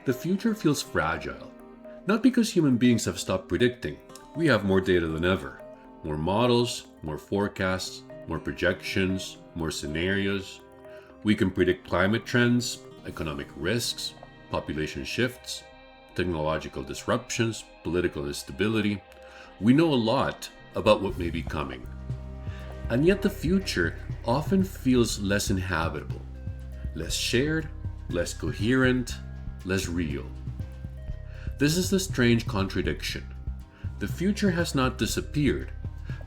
The future feels fragile, not because human beings have stopped predicting. We have more data than ever. More models, more forecasts, more projections, more scenarios. We can predict climate trends, economic risks, population shifts, technological disruptions, political instability. We know a lot about what may be coming. And yet the future often feels less inhabitable, less shared, less coherent, less real. This is the strange contradiction. The future has not disappeared,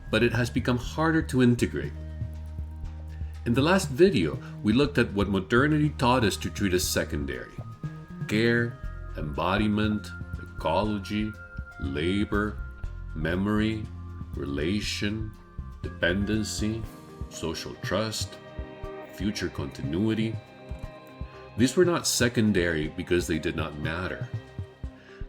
but it has become harder to integrate. In the last video, we looked at what modernity taught us to treat as secondary: care, embodiment, ecology, labor, memory, relation, dependency, social trust, future continuity. These were not secondary because they did not matter.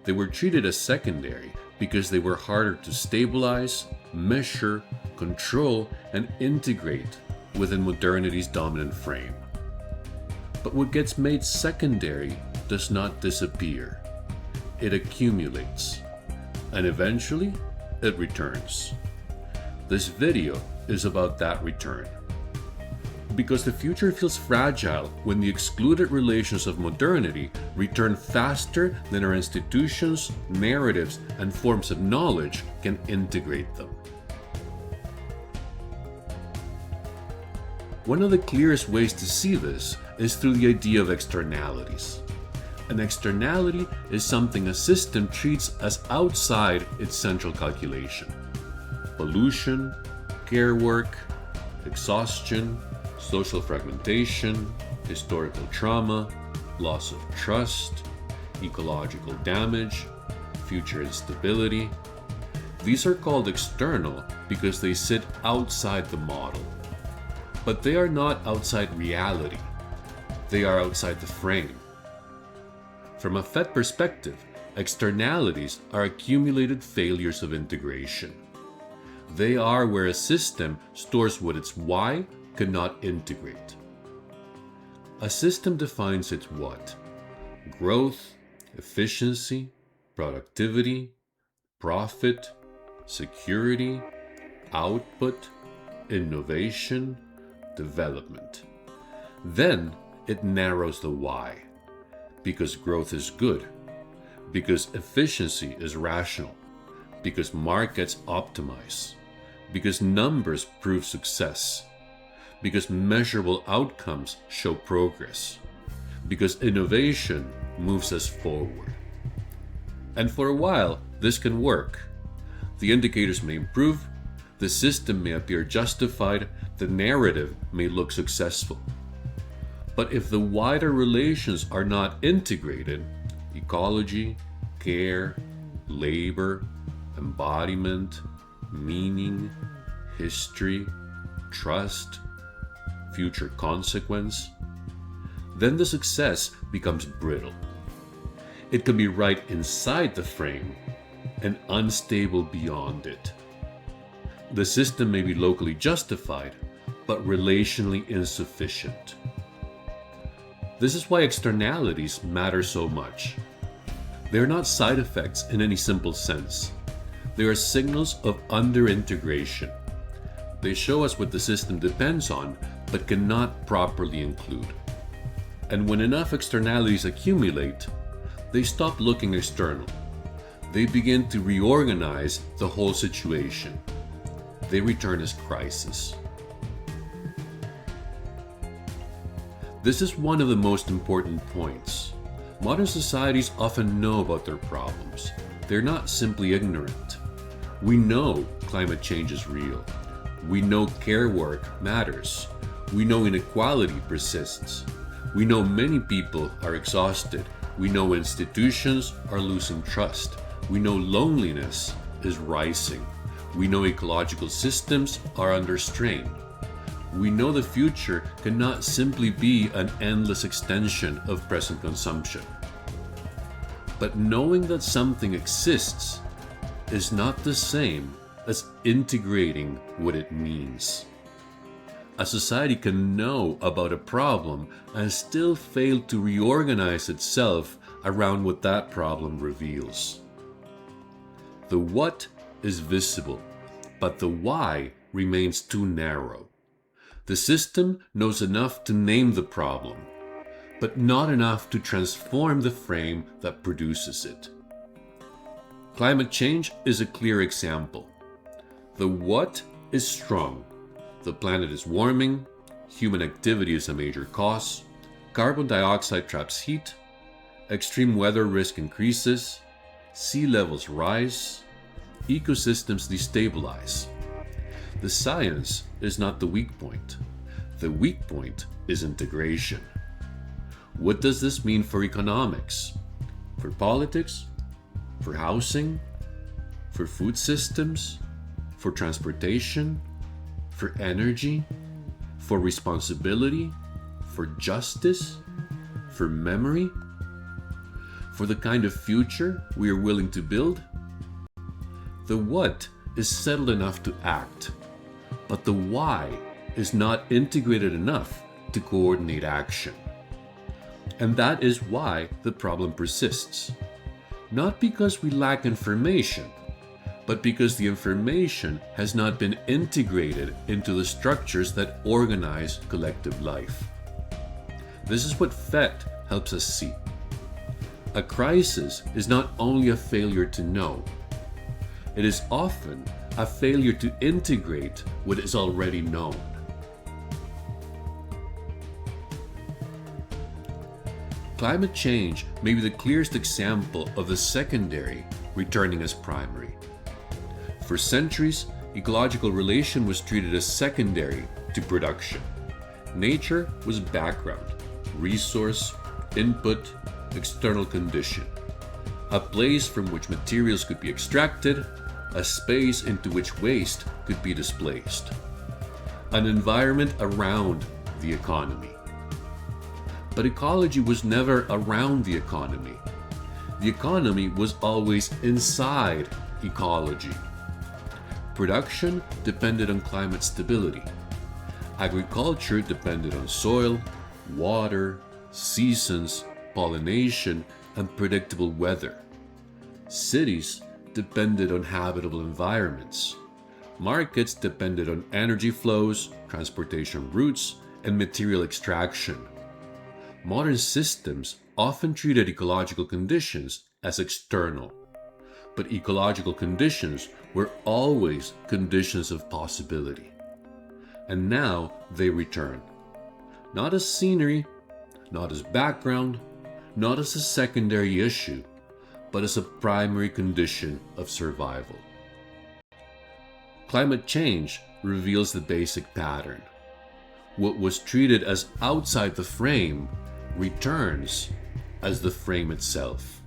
They were treated as secondary because they were harder to stabilize, measure, control, and integrate within modernity's dominant frame. But what gets made secondary does not disappear. It accumulates, and eventually it returns. This video is about that return. Because the future feels fragile when the excluded relations of modernity return faster than our institutions, narratives, and forms of knowledge can integrate them. One of the clearest ways to see this is through the idea of externalities. An externality is something a system treats as outside its central calculation. Pollution, care work, exhaustion, social fragmentation, historical trauma, loss of trust, ecological damage, future instability. These are called external because they sit outside the model. But they are not outside reality. They are outside the frame. From a PHET perspective, externalities are accumulated failures of integration. They are where a system stores what its why cannot integrate. A system defines its what: growth, efficiency, productivity, profit, security, output, innovation, development. Then it narrows the why, because growth is good, because efficiency is rational, because markets optimize, because numbers prove success, because measurable outcomes show progress, because innovation moves us forward. And for a while, this can work. The indicators may improve, the system may appear justified, the narrative may look successful. But if the wider relations are not integrated, ecology, care, labor, embodiment, meaning, history, trust, future consequence, then the success becomes brittle. It can be right inside the frame and unstable beyond it. The system may be locally justified, but relationally insufficient. This is why externalities matter so much. They are not side effects in any simple sense. They are signals of under-integration. They show us what the system depends on, but cannot properly include. And when enough externalities accumulate, they stop looking external. They begin to reorganize the whole situation. They return as crises. This is one of the most important points. Modern societies often know about their problems. They're not simply ignorant. We know climate change is real. We know care work matters. We know inequality persists. We know many people are exhausted. We know institutions are losing trust. We know loneliness is rising. We know ecological systems are under strain. We know the future cannot simply be an endless extension of present consumption. But knowing that something exists is not the same as integrating what it means. A society can know about a problem and still fail to reorganize itself around what that problem reveals. The what is visible, but the why remains too narrow. The system knows enough to name the problem, but not enough to transform the frame that produces it. Climate change is a clear example. The what is strong. The planet is warming, human activity is a major cause, carbon dioxide traps heat, extreme weather risk increases, sea levels rise, ecosystems destabilize. The science is not the weak point. The weak point is integration. What does this mean for economics? For politics? For housing? For food systems? For transportation? For energy? For responsibility? For justice? For memory? For the kind of future we are willing to build? The what is settled enough to act, but the why is not integrated enough to coordinate action. And that is why the problem persists. Not because we lack information, but because the information has not been integrated into the structures that organize collective life. This is what PHET helps us see. A crisis is not only a failure to know, it is often a failure to integrate what is already known. Climate change may be the clearest example of the secondary returning as primary. For centuries, ecological relation was treated as secondary to production. Nature was background, resource, input, external condition. A place from which materials could be extracted, a space into which waste could be displaced. An environment around the economy. But ecology was never around the economy. The economy was always inside ecology. Production depended on climate stability. Agriculture depended on soil, water, seasons, pollination, and predictable weather. Cities depended on habitable environments. Markets depended on energy flows, transportation routes, and material extraction. Modern systems often treated ecological conditions as external, but ecological conditions were always conditions of possibility. And now they return. Not as scenery, not as background, not as a secondary issue, but as a primary condition of survival. Climate change reveals the basic pattern. What was treated as outside the frame returns as the frame itself.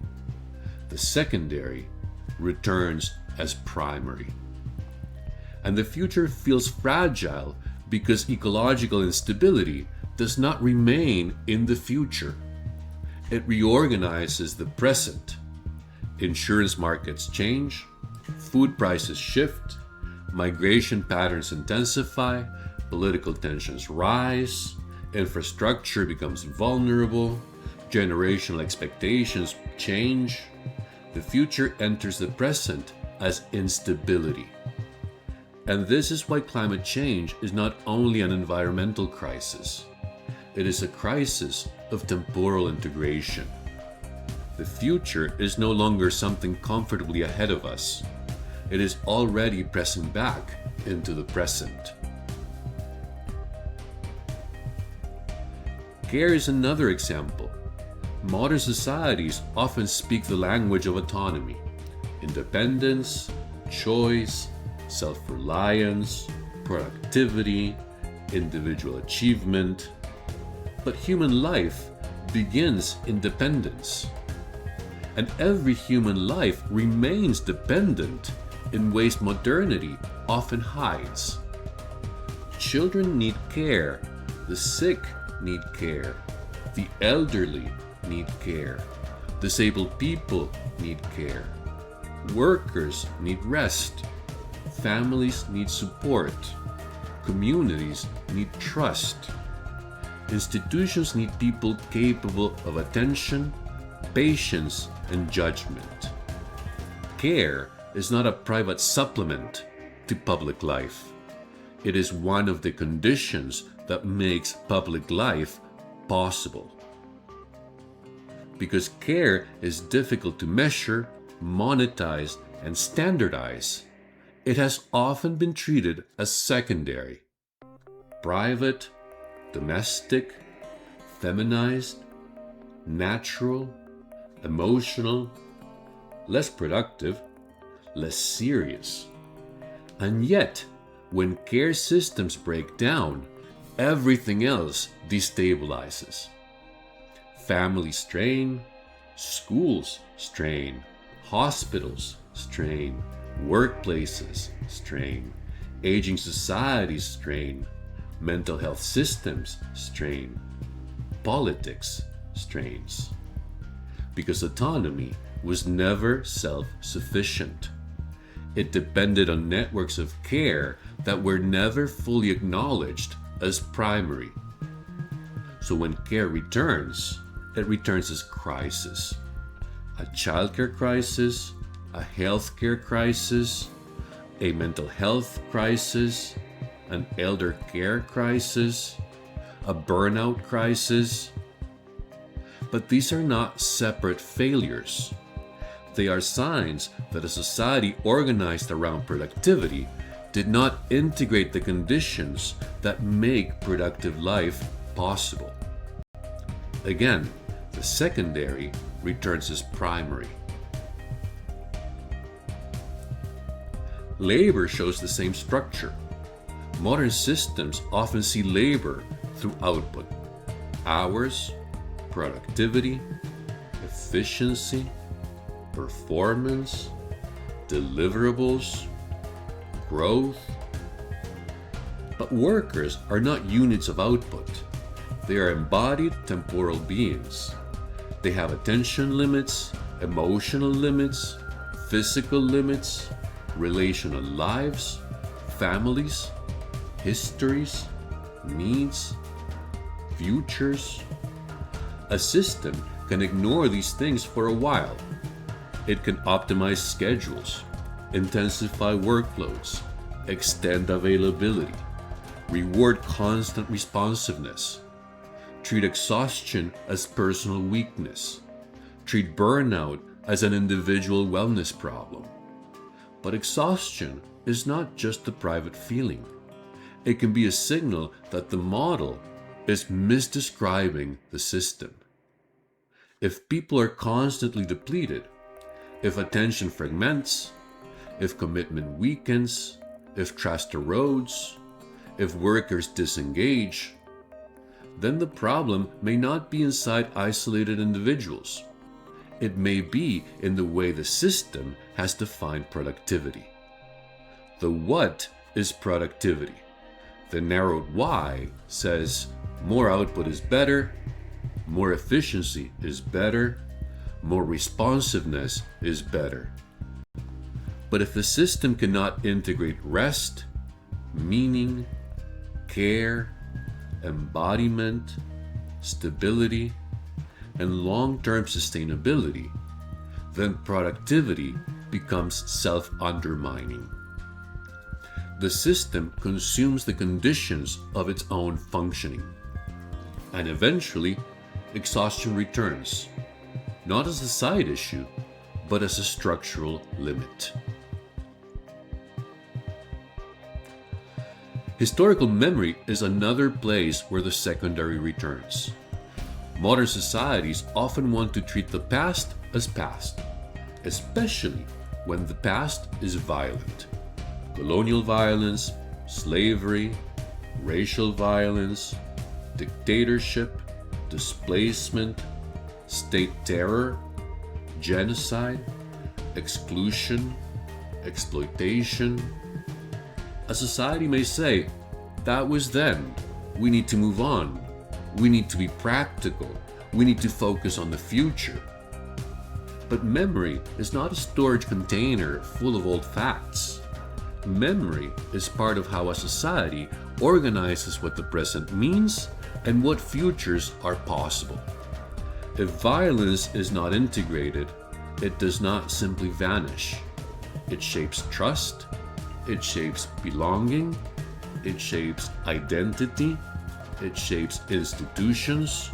The secondary returns as primary. And the future feels fragile because ecological instability does not remain in the future. It reorganizes the present. Insurance markets change, food prices shift, migration patterns intensify, political tensions rise, infrastructure becomes vulnerable, generational expectations change. The future enters the present as instability. And this is why climate change is not only an environmental crisis. It is a crisis of temporal integration. The future is no longer something comfortably ahead of us. It is already pressing back into the present. Care is another example. Modern societies often speak the language of autonomy, independence, choice, self-reliance, productivity, individual achievement. But human life begins in dependence. And every human life remains dependent in ways modernity often hides. Children need care, the sick need care, the elderly need care, disabled people need care, workers need rest, families need support, Communities need trust. Institutions need people capable of attention, patience, and judgment. Care is not a private supplement to public life. It is one of the conditions that makes public life possible. Because care is difficult to measure, monetize, and standardize, it has often been treated as secondary, private, domestic, feminized, natural, emotional, less productive, less serious. And yet, when care systems break down, everything else destabilizes. Families strain, schools strain, hospitals strain, workplaces strain, aging societies strain, mental health systems strain, politics strains. Because autonomy was never self-sufficient. It depended on networks of care that were never fully acknowledged as primary. So when care returns, it returns as crisis. A childcare crisis, a healthcare crisis, a mental health crisis, an elder care crisis, a burnout crisis. But these are not separate failures. They are signs that a society organized around productivity did not integrate the conditions that make productive life possible. Again, the secondary returns as primary. Labor shows the same structure. Modern systems often see labor through output: hours, productivity, efficiency, performance, deliverables, growth. But workers are not units of output. They are embodied temporal beings. They have attention limits, emotional limits, physical limits, relational lives, families, histories, needs, futures. A system can ignore these things for a while. It can optimize schedules, intensify workloads, extend availability, reward constant responsiveness, treat exhaustion as personal weakness, treat burnout as an individual wellness problem. But exhaustion is not just a private feeling. It can be a signal that the model is misdescribing the system. If people are constantly depleted, if attention fragments, if commitment weakens, if trust erodes, if workers disengage, then the problem may not be inside isolated individuals. It may be in the way the system has defined productivity. The what is productivity. The narrowed why says more output is better, more efficiency is better, more responsiveness is better. But if the system cannot integrate rest, meaning, care, embodiment, stability, and long-term sustainability, then productivity becomes self-undermining. The system consumes the conditions of its own functioning. And eventually, exhaustion returns, not as a side issue, but as a structural limit. Historical memory is another place where the secondary returns. Modern societies often want to treat the past as past, especially when the past is violent. Colonial violence, slavery, racial violence, dictatorship, displacement, state terror, genocide, exclusion, exploitation. A society may say, that was then, we need to move on, we need to be practical, we need to focus on the future. But memory is not a storage container full of old facts. memory is part of how a society organizes what the present means and what futures are possible. If violence is not integrated, it does not simply vanish. It shapes trust, it shapes belonging, it shapes identity, it shapes institutions,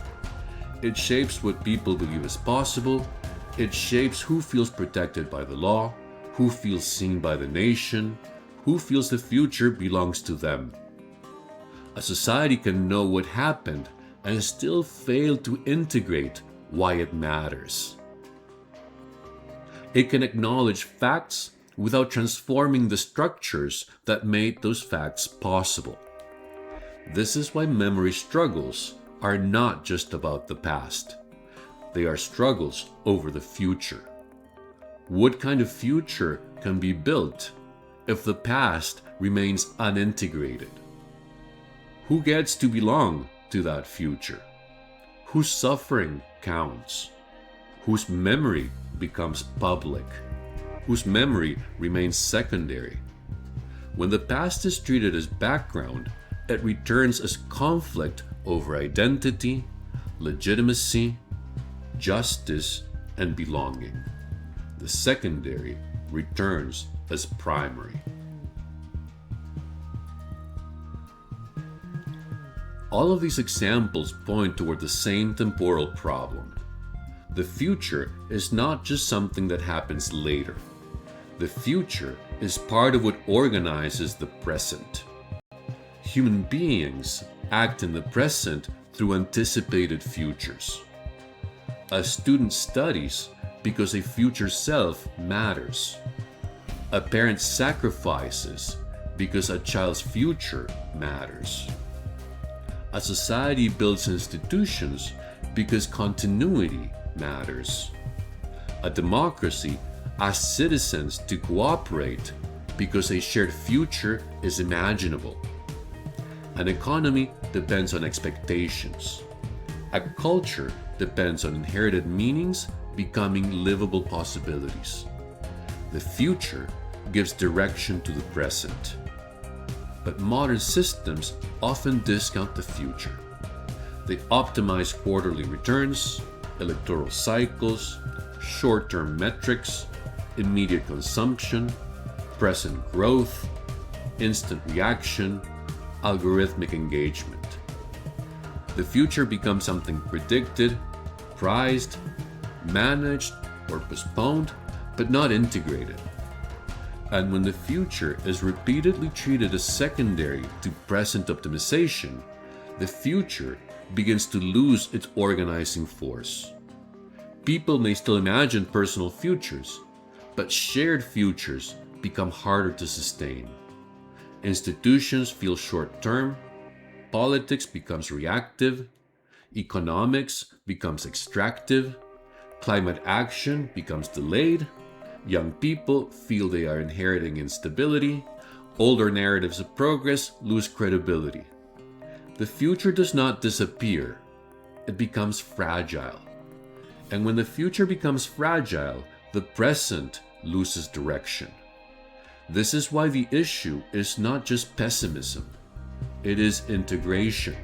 it shapes what people believe is possible, it shapes who feels protected by the law, who feels seen by the nation, who feels the future belongs to them. A society can know what happened and still fail to integrate why it matters. It can acknowledge facts without transforming the structures that made those facts possible. This is why memory struggles are not just about the past. They are struggles over the future. What kind of future can be built if the past remains unintegrated? Who gets to belong to that future? Whose suffering counts? Whose memory becomes public? Whose memory remains secondary? When the past is treated as background, it returns as conflict over identity, legitimacy, justice, and belonging. The secondary returns as primary. All of these examples point toward the same temporal problem. The future is not just something that happens later. The future is part of what organizes the present. Human beings act in the present through anticipated futures. A student studies because a future self matters. A parent sacrifices because a child's future matters. A society builds institutions because continuity matters. A democracy asks citizens to cooperate because a shared future is imaginable. An economy depends on expectations. A culture depends on inherited meanings becoming livable possibilities. The future gives direction to the present. But modern systems often discount the future. They optimize quarterly returns, electoral cycles, short-term metrics, immediate consumption, present growth, instant reaction, algorithmic engagement. The future becomes something predicted, prized, managed, or postponed, but not integrated. And when the future is repeatedly treated as secondary to present optimization, the future begins to lose its organizing force. People may still imagine personal futures, but shared futures become harder to sustain. Institutions feel short-term, politics becomes reactive, economics becomes extractive, climate action becomes delayed, young people feel they are inheriting instability, older narratives of progress lose credibility. The future does not disappear, it becomes fragile. And when the future becomes fragile, the present loses direction. This is why the issue is not just pessimism, it is integration.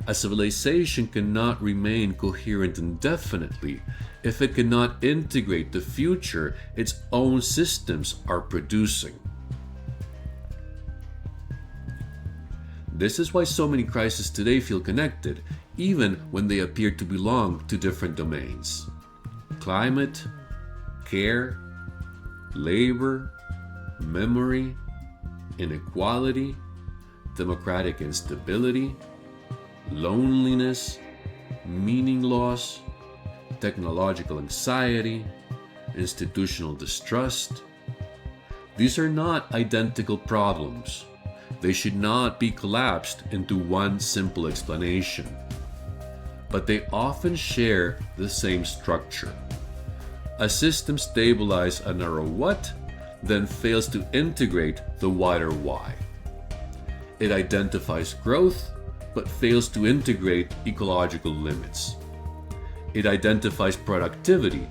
A civilization cannot remain coherent indefinitely if it cannot integrate the future its own systems are producing. This is why so many crises today feel connected, even when they appear to belong to different domains. Climate, care, labor, memory, inequality, democratic instability, loneliness, meaning loss, technological anxiety, institutional distrust. These are not identical problems. They should not be collapsed into one simple explanation. But they often share the same structure. A system stabilizes a narrow what, then fails to integrate the wider why. It identifies growth, but fails to integrate ecological limits. It identifies productivity,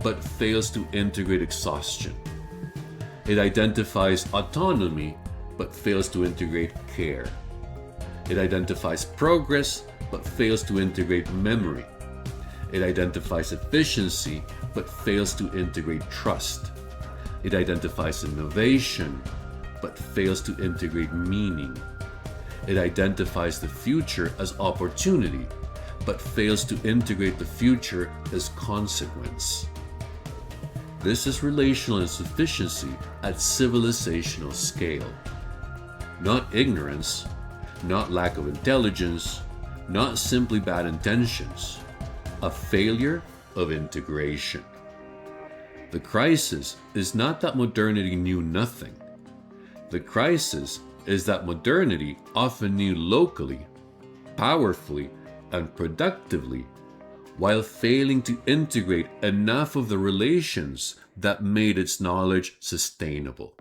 but fails to integrate exhaustion. It identifies autonomy but fails to integrate care. It identifies progress but fails to integrate memory. It identifies efficiency but fails to integrate trust. It identifies innovation but fails to integrate meaning. It identifies the future as opportunity but fails to integrate the future as consequence. This is relational insufficiency at civilizational scale. Not ignorance, not lack of intelligence, not simply bad intentions, a failure of integration. The crisis is not that modernity knew nothing. The crisis is that modernity often knew locally, powerfully, and productively, while failing to integrate enough of the relations that made its knowledge sustainable.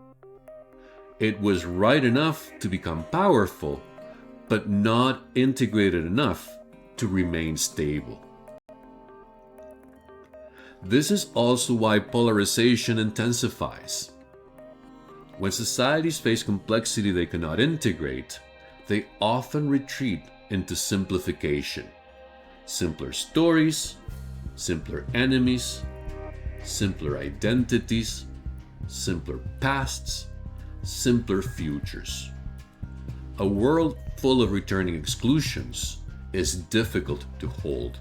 It was right enough to become powerful, but not integrated enough to remain stable. This is also why polarization intensifies. When societies face complexity they cannot integrate, they often retreat into simplification. Simpler stories, simpler enemies, simpler identities, simpler pasts, simpler futures. A world full of returning exclusions is difficult to hold.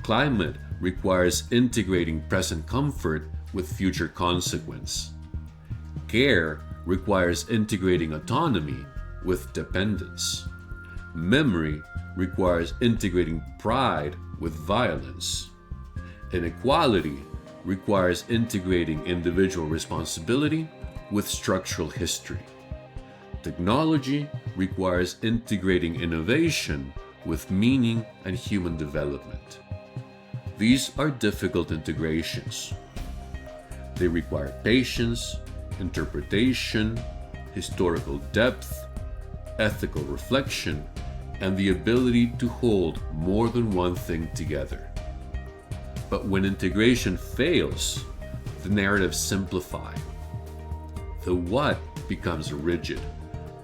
Climate requires integrating present comfort with future consequence. Care requires integrating autonomy with dependence. Memory requires integrating pride with violence. Inequality requires integrating individual responsibility with structural history. Technology requires integrating innovation with meaning and human development. These are difficult integrations. They require patience, interpretation, historical depth, ethical reflection, and the ability to hold more than one thing together. But when integration fails, the narratives simplify. The what becomes rigid.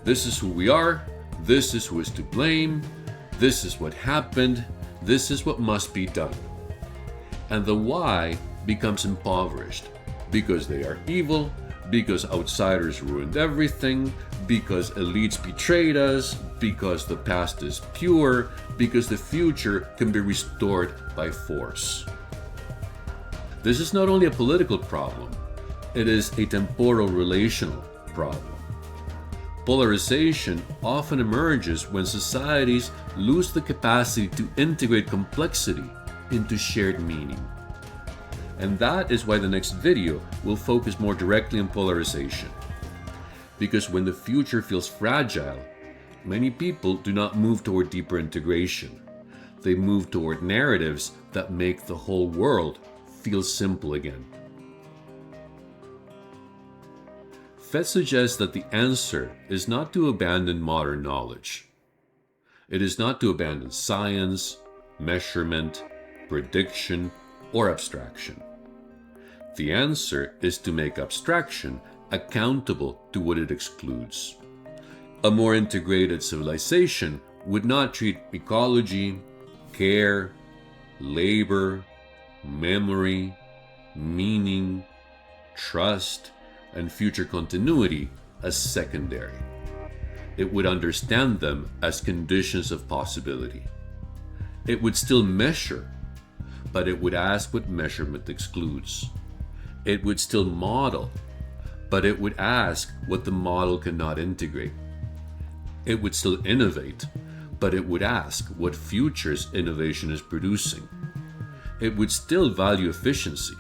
This is who we are, this is who is to blame, this is what happened, this is what must be done. And the why becomes impoverished because they are evil, because outsiders ruined everything, because elites betrayed us, because the past is pure, because the future can be restored by force. This is not only a political problem, it is a temporal relational problem. Polarization often emerges when societies lose the capacity to integrate complexity into shared meaning. And that is why the next video will focus more directly on polarization. Because when the future feels fragile, many people do not move toward deeper integration. They move toward narratives that make the whole world feel simple again. PHET suggests that the answer is not to abandon modern knowledge. It is not to abandon science, measurement, prediction, or abstraction. The answer is to make abstraction accountable to what it excludes. A more integrated civilization would not treat ecology, care, labor, memory, meaning, trust, and future continuity as secondary. It would understand them as conditions of possibility. It would still measure, but it would ask what measurement excludes. It would still model, but it would ask what the model cannot integrate. It would still innovate, but it would ask what futures innovation is producing. It would still value efficiency,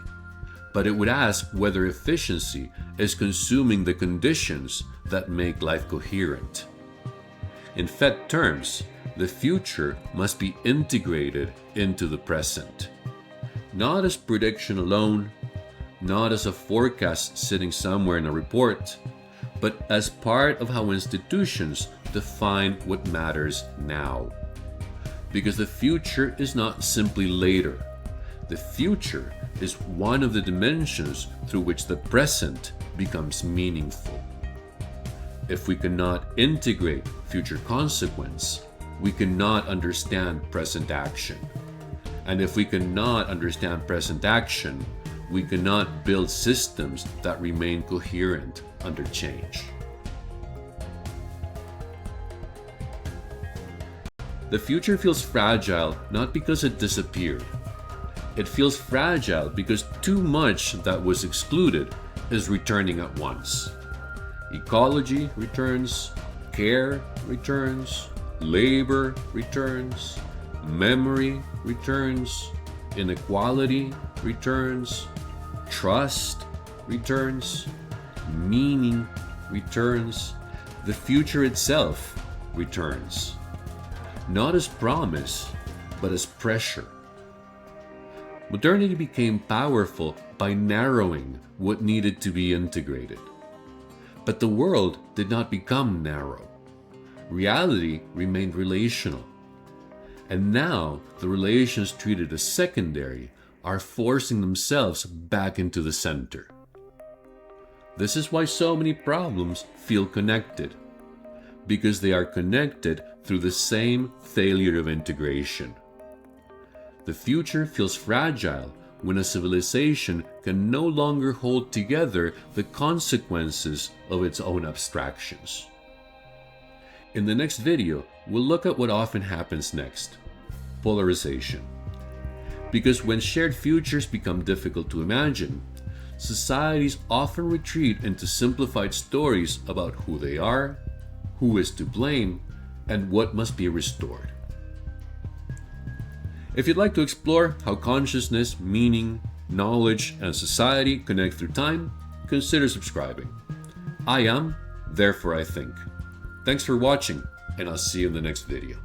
but it would ask whether efficiency is consuming the conditions that make life coherent. In PHET terms, the future must be integrated into the present, not as prediction alone, not as a forecast sitting somewhere in a report, but as part of how institutions define what matters now. Because the future is not simply later. The future is one of the dimensions through which the present becomes meaningful. If we cannot integrate future consequence, we cannot understand present action. And if we cannot understand present action, we cannot build systems that remain coherent under change. The future feels fragile not because it disappeared. It feels fragile because too much that was excluded is returning at once. Ecology returns, care returns, labor returns, memory returns, inequality returns, trust returns, meaning returns, the future itself returns. Not as promise, but as pressure. Modernity became powerful by narrowing what needed to be integrated. But the world did not become narrow. Reality remained relational. And now the relations treated as secondary are forcing themselves back into the center. This is why so many problems feel connected, because they are connected through the same failure of integration. The future feels fragile when a civilization can no longer hold together the consequences of its own abstractions. In the next video, we'll look at what often happens next: polarization. Because when shared futures become difficult to imagine, societies often retreat into simplified stories about who they are, who is to blame, and what must be restored. If you'd like to explore how consciousness, meaning, knowledge, and society connect through time, consider subscribing. I am, therefore I think. Thanks for watching, and I'll see you in the next video.